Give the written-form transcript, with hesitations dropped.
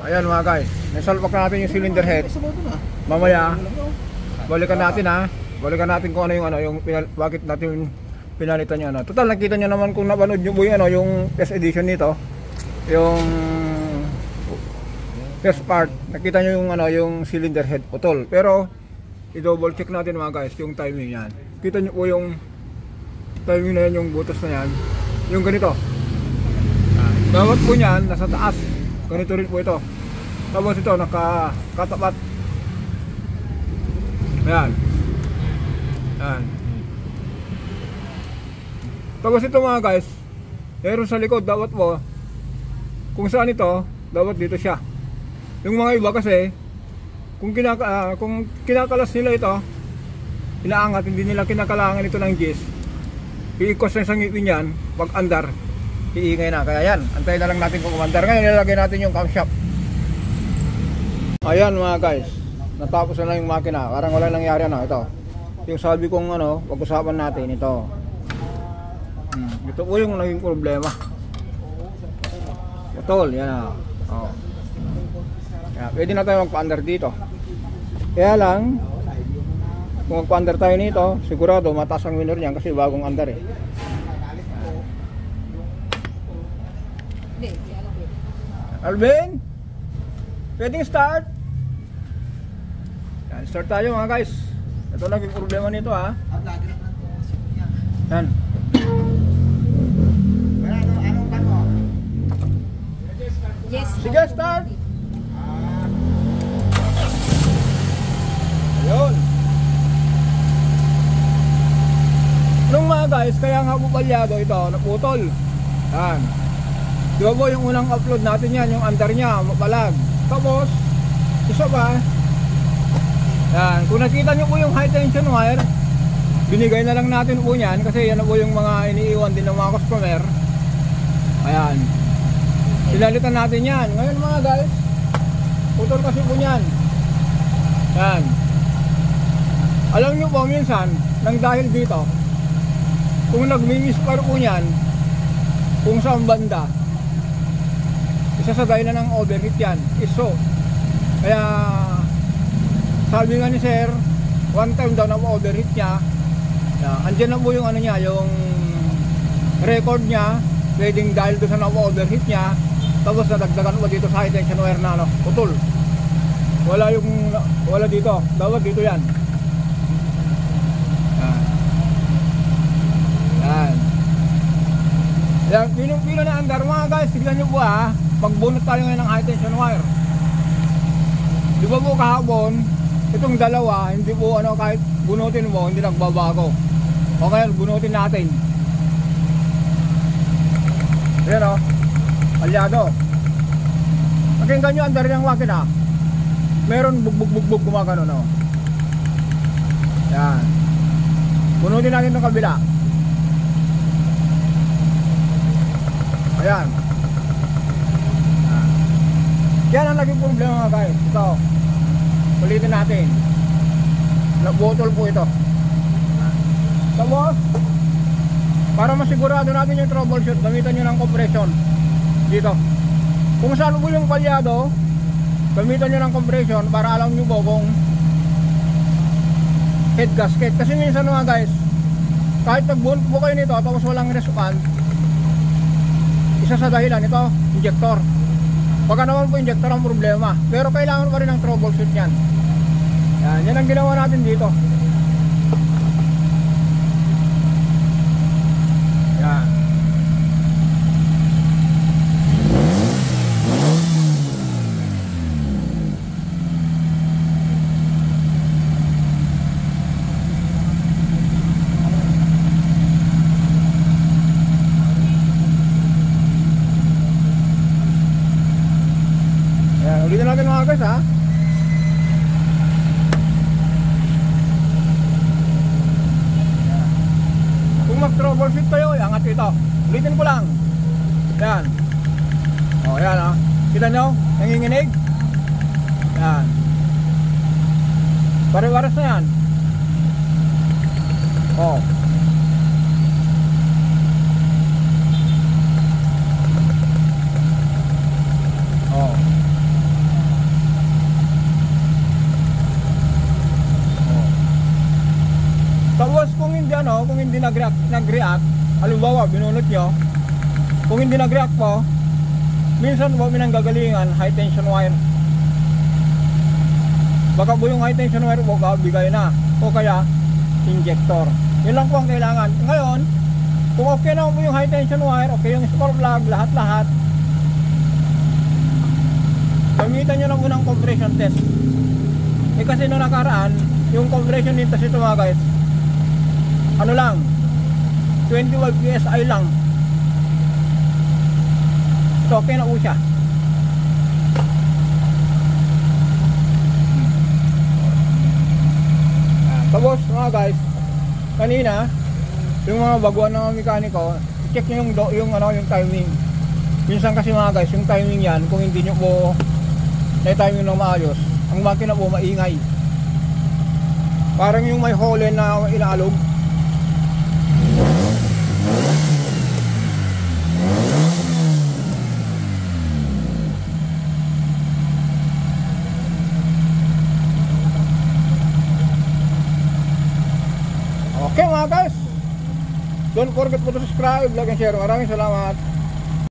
Ayan mga guys, nasalpak natin yung cylinder head. Mamaya, balikan natin ha. Balikan natin kung ano yung bakit natin pinalitan yung ano. Total, nakita nyo naman kung napanood nyo yung yung test edition nito. Yung first part, nakita nyo yung cylinder head putol. Pero, i-double check natin mga guys, yung timing yan. Kita nyo po yung timing na yan, yung butas na yan. Yung ganito. Bawat po nyan, nasa taas. Ganito rin po ito. Tapos ito, nakatapat. Ayan. Ayan. Tapos ito mga guys, meron sa likod, dapat po, kung saan ito, dapat dito siya. Yung mga iba kasi, kung kinakalas nila ito, inaangat, hindi nila kinakalangan ito ng gis, iikos na sa ngipin yan, pag andar, iingay na. Kaya yan, antayin na lang natin kung umandar. Ngayon, nilalagay natin yung camshaft. Ayan mga guys, natapos na lang yung makina, parang wala nangyari na ito. Yung sabi kong pag-usapan natin ito. Ito po yung naging problema. Putol, yan na. Oh. Kaya pwede na tayo magpa-under dito. Kaya lang, kung magpa-under tayo nito, sigurado mataas ang winner niyan kasi bagong under eh. Alvin? Pwedeng start? Yan, start tayo mga guys. Ito naging problema nito ha. Yan. Yes. Sige, start. Ayun. Nung mga guys, kaya nga po palyado ito, naputol. Yan. Di ba po yung unang upload natin yan, yung under niya, mapalag. Tapos, isa pa. Yan. Kung nakita nyo po yung high tension wire, binigay na lang natin po yan kasi yan po yung mga iniiwan din ng mga customer. Ayan. Sinalitan natin yan. Ngayon mga guys, putol kasi po yan. Yan. Alam nyo po minsan, nang dahil dito, kung nag-misfire po yan, kung saan banda, isasagay na ng overheat yan. Iso. Kaya, sabi nga ni sir, one time daw na overheat niya. Andyan na po yung niya, yung record niya, pwedeng dahil doon sa na-overheat niya, tapos nadagdagan mo dito sa high tension wire na putol. Wala dito, dapat dito yan. Yan. Yan, pinong-pino na andar mga guys, tignan nyo po ha, pagbunot tayo ngayon ng high tension wire. Di ba po kahapon, itong dalawa, hindi po kahit bunutin mo, hindi nagbabago. Okay, bunutin natin. Ayan o, alyado. Pakinggan nyo andar ng makina. Meron bug gumagano no. Yan. Bunutin natin itong kabila. Ayan. Yan ang naging problema mga guys. Ito, ulitin natin. Nabotol po ito. Tapos, para masigurado natin yung troubleshoot, gamitan nyo ng compression dito. Kung saan po yung palyado, gamitan nyo ng compression para alam nyo po kung head gasket. Kasi minsan mga guys, kahit nag-bolt po kayo nito tapos walang response, isa sa dahilan ito, injector. Baka naman po injector ang problema, pero kailangan pa rin ng troubleshoot yan. Yan ang ginawa natin dito. Yan. Ulitin natin mga guys ha. Kung mag-troubleshoot kayo, iangat ito. Ulitin ko lang. Yan. O yan ha. Kita nyo? Nanginginig. Yan. Pare-pares na yan. O. ano, kung hindi nag-react, halimbawa binunot nyo, kung hindi nag-react po, minsan po minanggagalingan high tension wire. Baka po yung high tension wire po bigay na, o kaya injector. Yun lang po ang kailangan. Ngayon, kung okay na po yung high tension wire, okay yung spark plug, lahat-lahat, gamitan nyo na po ng compression test. Eh kasi nung nakaraan, yung compression test ito mga guys, ano lang, 25 PSI lang. So okay na po siya. Tapos mga guys, kanina yung mga baguhan ng mekaniko, check nyo yung timing. Minsan kasi mga guys, yung timing yan, kung hindi nyo po na-timing ng maayos, ang makina po maingay. Parang yung may hole na inaalog. Okay mga guys, don't forget to subscribe, like and share. Maraming salamat.